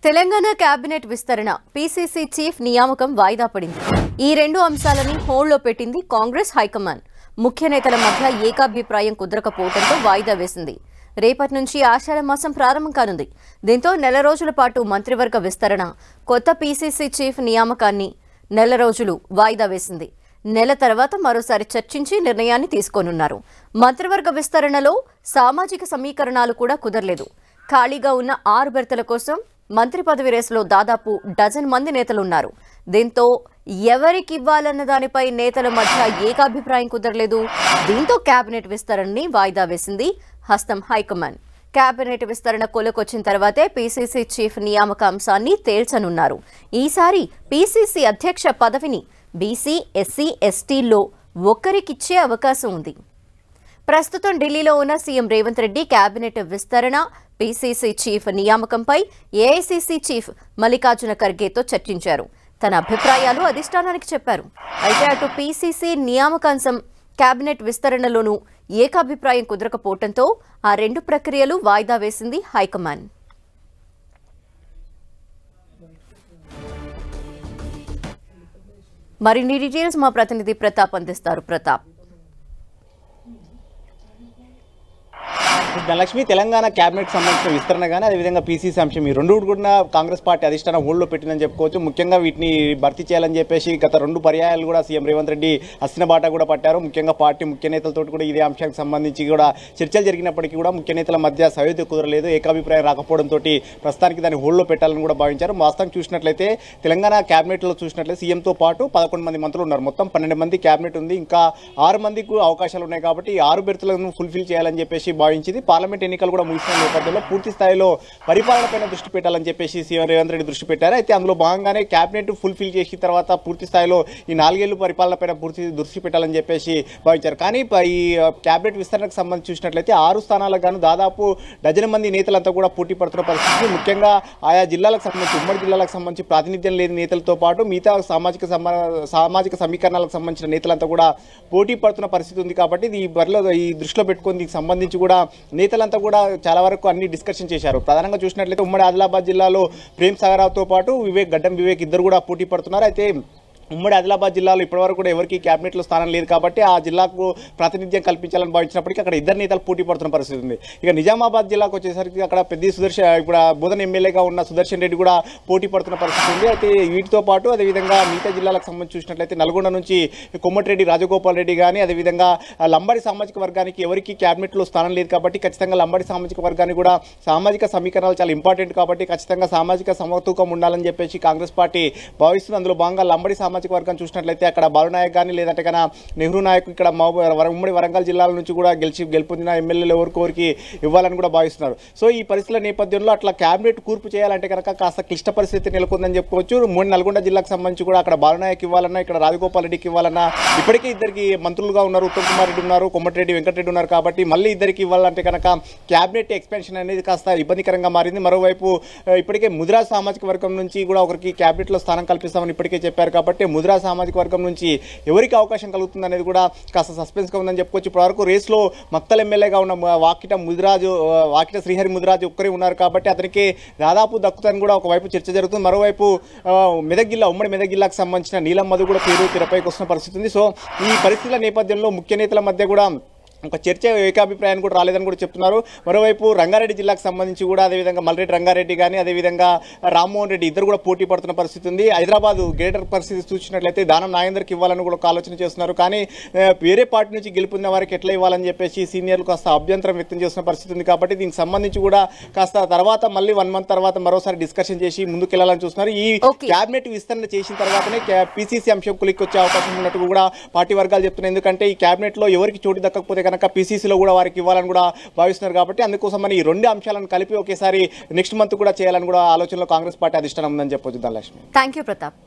Telangana cabinet విస్తరణ PCC chief నియామకం వాయిదా పడింది. ఈ రెండు అంశాలని హోల్డ్లో పెట్టింది కాంగ్రెస్ హైకమాండ్. ముఖ్య నేతల మధ్య ఏకాభిప్రాయం కుదరకపోవడంతో వాయిదా వేసింది. రేపటి నుంచి ఆషాఢ మాసం ప్రారంభం కానుంది. దీంతో నెల రోజుల పాటు మంత్రివర్గ విస్తరణ, కొత్త పీసీసీ చీఫ్ నియామకాన్ని నెల రోజులు వాయిదా వేసింది. నెల తర్వాత మరోసారి చర్చించి నిర్ణయాన్ని తీసుకోనున్నారు. మంత్రివర్గ విస్తరణలో సామాజిక సమీకరణాలు కూడా కుదరలేదు. ఖాళీగా ఉన్న 6 బెర్తల కోసం మంత్రి పదవి రేసులో దాదాపు డజన్ మంది నేతలున్నారు. దీంతో ఎవరికివ్వాలన్న దానిపై నేతల మధ్య ఏకాభిప్రాయం కుదరలేదు. దీంతో కేబినెట్ విస్తరణని వాయిదా వేసింది హస్తం హైకమాండ్. కేబినెట్ విస్తరణ కొలకొచ్చిన తర్వాతే పీసీసీ చీఫ్ నియామక అంశాన్ని తేల్చనున్నారు. ఈసారి పీసీసీ అధ్యక్ష పదవిని బీసీ, ఎస్సీ, ఎస్టీల్లో ఒక్కరికిచ్చే అవకాశం ఉంది. ప్రస్తుతం ఢిల్లీలో ఉన్న సీఎం రేవంత్ రెడ్డి కేబినెట్ విస్తరణ, పీసీసీ చీఫ్ నియామకంపై ఏఐసీసీ చీఫ్ మల్లికార్జున ఖర్గేతో చర్చించారు. తన అభిప్రాయాలు అధిష్టానానికి చెప్పారు. అయితే అటు పీసీసీ నియామకాంశం, కేబినెట్ విస్తరణలోనూ ఏకాభిప్రాయం కుదరకపోవడంతో ఆ రెండు ప్రక్రియలు వాయిదా వేసింది హైకమాండ్. మరిన్ని డీటెయిల్స్ మా ప్రతినిధి ప్రతాప్ అందిస్తారు. ప్రతాప్, ధనలక్ష్మి, తెలంగాణ కేబినెట్ సంబంధించిన విస్తరణ కానీ అదేవిధంగా పీసీసీ అంశం ఈ రెండు కూడా కాంగ్రెస్ పార్టీ అధిష్టానం హోల్డ్లో పెట్టిందని చెప్పుకోవచ్చు. ముఖ్యంగా వీటిని భర్తీ చేయాలని చెప్పేసి గత 2 పర్యాయాలు కూడా సీఎం రేవంత్ రెడ్డి హస్తిన బాట కూడా పట్టారు. ముఖ్యంగా పార్టీ ముఖ్య నేతలతో కూడా ఇదే అంశానికి సంబంధించి కూడా చర్చలు జరిగినప్పటికీ కూడా ముఖ్య నేతల మధ్య సయోధ్య కుదరలేదు. ఏకాభిప్రాయం రాకపోవడంతో ప్రస్తుతానికి దాన్ని హోల్డ్లో పెట్టాలని కూడా భావించారు. వాస్తవం చూసినట్లయితే తెలంగాణ కేబినెట్లో చూసినట్లయితే సీఎంతో పాటు 11 మంది మంత్రులు ఉన్నారు. మొత్తం 12 మంది కేబినెట్ ఉంది. ఇంకా 6 మందికి అవకాశాలు ఉన్నాయి కాబట్టి ఈ 6 బెర్తులను ఫుల్ఫిల్ చేయాలని చెప్పేసి భావించింది. పార్లమెంట్ ఎన్నికలు కూడా ముగిసిన నేపథ్యంలో పూర్తి స్థాయిలో పరిపాలనపైన దృష్టి పెట్టాలని చెప్పేసి సీఎం రేవంత్ రెడ్డి దృష్టి పెట్టారు. అయితే అందులో భాగంగానే కేబినెట్ ఫుల్ఫిల్ చేసిన తర్వాత పూర్తి స్థాయిలో ఈ 4 ఏళ్ల పరిపాలనపైన పూర్తి దృష్టి పెట్టాలని చెప్పేసి భావించారు. కానీ ఈ కేబినెట్ విస్తరణకు సంబంధించి చూసినట్లయితే 6 స్థానాలకు గాను దాదాపు డజన్ మంది నేతలంతా కూడా పోటీ పడుతున్న పరిస్థితి. ముఖ్యంగా ఆయా జిల్లాలకు సంబంధించి, ఉమ్మడి జిల్లాలకు సంబంధించి ప్రాతినిధ్యం లేని నేతలతో పాటు మిగతా సామాజిక సమీకరణాలకు సంబంధించిన నేతలంతా కూడా పోటీ పడుతున్న పరిస్థితి ఉంది. కాబట్టి ఈ దృష్టిలో పెట్టుకుని దీనికి సంబంధించి కూడా నేతలంతా కూడా చాలా వరకు అన్ని డిస్కషన్ చేశారు. ప్రధానంగా చూసినట్లయితే ఉమ్మడి ఆదిలాబాద్ జిల్లాలో ప్రేమ్ సాగర్రావుతో పాటు గడ్డం వివేక్ ఇద్దరు కూడా పోటీ పడుతున్నారు. అయితే ఉమ్మడి ఆదిలాబాద్ జిల్లాలో ఇప్పటివరకు కూడా ఎవరికి క్యాబినెట్లో స్థానం లేదు కాబట్టి ఆ జిల్లాకు ప్రాతినిధ్యం కల్పించాలని భావించినప్పటికీ అక్కడ ఇద్దరు నేతలు పోటీ పడుతున్న పరిస్థితి ఉంది. ఇక నిజామాబాద్ జిల్లాకు వచ్చేసరికి అక్కడ పెద్ద ఇప్పుడు బోధన ఎమ్మెల్యేగా ఉన్న సుదర్శన్ రెడ్డి కూడా పోటీ పడుతున్న పరిస్థితి ఉంది. అయితే వీటితో పాటు అదేవిధంగా మిగతా జిల్లాలకు సంబంధించి చూసినట్లయితే నల్గొండ నుంచి కొమ్మటిరెడ్డి రాజగోపాల్ రెడ్డి కానీ, అదేవిధంగా లంబాడి సామాజిక వర్గానికి ఎవరికి క్యాబినెట్లో స్థానం లేదు కాబట్టి ఖచ్చితంగా లంబాడి సామాజిక వర్గానికి కూడా సామాజిక సమీకరణాలు చాలా ఇంపార్టెంట్ కాబట్టి ఖచ్చితంగా సామాజిక సమతూకం ఉండాలని చెప్పేసి కాంగ్రెస్ పార్టీ భావిస్తుంది. అందులో భాగంగా లంబాడి సామాజిక వర్గం చూసినట్లయితే అక్కడ బాలునాయక్ కానీ లేదంటే కన్నా నెహ్రూ నాయక్ ఇక్కడ ఉమ్మడి వరంగల్ జిల్లాల నుంచి కూడా గెలుపొందిన ఎమ్మెల్యేలు ఎవరికి ఇవ్వాలని కూడా భావిస్తున్నారు. సో ఈ పరిస్థితుల నేపథ్యంలో అట్లా క్యాబినెట్ కూర్పు చేయాలంటే కనుక కాస్త క్లిష్ట పరిస్థితి నెలకొందని చెప్పుకోవచ్చు. నల్గొండ జిల్లాకు సంబంధించి కూడా అక్కడ బాలునాయక్ ఇవ్వాలన్నా, ఇక్కడ రాజగోపాల్ రెడ్డికి ఇవ్వాలన్నా, ఇప్పటికే ఇద్దరికి మంత్రులుగా ఉన్నారు, ఉత్తమ్ కుమార్ రెడ్డి ఉన్నారు, కొమ్మటిరెడ్డి వెంకటరెడ్డి ఉన్నారు కాబట్టి మళ్ళీ ఇద్దరికి ఇవ్వాలంటే కనుక క్యాబినెట్ ఎక్స్పెన్షన్ అనేది కాస్త ఇబ్బందికరంగా మారింది. మరోవైపు ఇప్పటికే ముదిరాజ్ సామాజిక వర్గం నుంచి కూడా ఒకరికి క్యాబినెట్లో స్థానం కల్పిస్తామని ఇప్పటికే చెప్పారు కాబట్టి ముదిరాజ్ సామాజిక వర్గం నుంచి ఎవరికి అవకాశం కలుగుతుంది అనేది కూడా కాస్త సస్పెన్స్గా ఉందని చెప్పుకోవచ్చు. ఇప్పటివరకు రేస్లో మక్తల్ ఎమ్మెల్యేగా ఉన్న వాకిట శ్రీహరి ముదిరాజు ఒక్కరే ఉన్నారు కాబట్టి అతనికి దాదాపు దక్కుతాని కూడా ఒకవైపు చర్చ జరుగుతుంది. మరోవైపు ఉమ్మడి మెదక్ జిల్లాకు సంబంధించిన నీలం మధు కూడా పేరు తెరపైకి వస్తున్న పరిస్థితి ఉంది. సో ఈ పరిస్థితుల నేపథ్యంలో ముఖ్య నేతల మధ్య కూడా ఒక చర్చ ఏకాభిప్రాయాన్ని కూడా రాలేదని కూడా చెప్తున్నారు. మరోవైపు రంగారెడ్డి జిల్లాకు సంబంధించి కూడా అదేవిధంగా మల్రెడ్డి రంగారెడ్డి కానీ అదేవిధంగా రామ్మోహన్ రెడ్డి ఇద్దరు కూడా పోటీ పడుతున్న పరిస్థితి ఉంది. హైదరాబాద్ గ్రేటర్ పరిస్థితి చూసినట్లయితే దానం నాగేందర్కి ఇవ్వాలని కూడా ఒక ఆలోచన చేస్తున్నారు. కానీ వేరే పార్టీ నుంచి గెలుపొందిన వారికి ఎట్లా ఇవ్వాలని చెప్పేసి సీనియర్లు కాస్త అభ్యంతరం వ్యక్తం చేస్తున్న పరిస్థితి ఉంది. కాబట్టి దీనికి సంబంధించి కూడా కాస్త తర్వాత మళ్ళీ 1 మంత్ తర్వాత మరోసారి డిస్కషన్ చేసి ముందుకెళ్లాలని చూస్తున్నారు. ఈ క్యాబినెట్ విస్తరణ చేసిన తర్వాతనే పీసీసీ అంశం కులికి వచ్చే అవకాశం ఉన్నట్టు కూడా పార్టీ వర్గాలు చెప్తున్నాయి. ఎందుకంటే ఈ క్యాబినెట్లో ఎవరికి చోటు దక్కకపోతే కనుక పీసీసీలో కూడా వారికి ఇవ్వాలని కూడా భావిస్తున్నారు కాబట్టి అందుకోసమని ఈ 2 అంశాలను కలిపి ఒకేసారి నెక్స్ట్ మంత్ కూడా చేయాలని కూడా ఆలోచనలో కాంగ్రెస్ పార్టీ అధిష్టానం ఉందని చెప్పొచ్చు. Dhanalakshmi, thank you Pratap.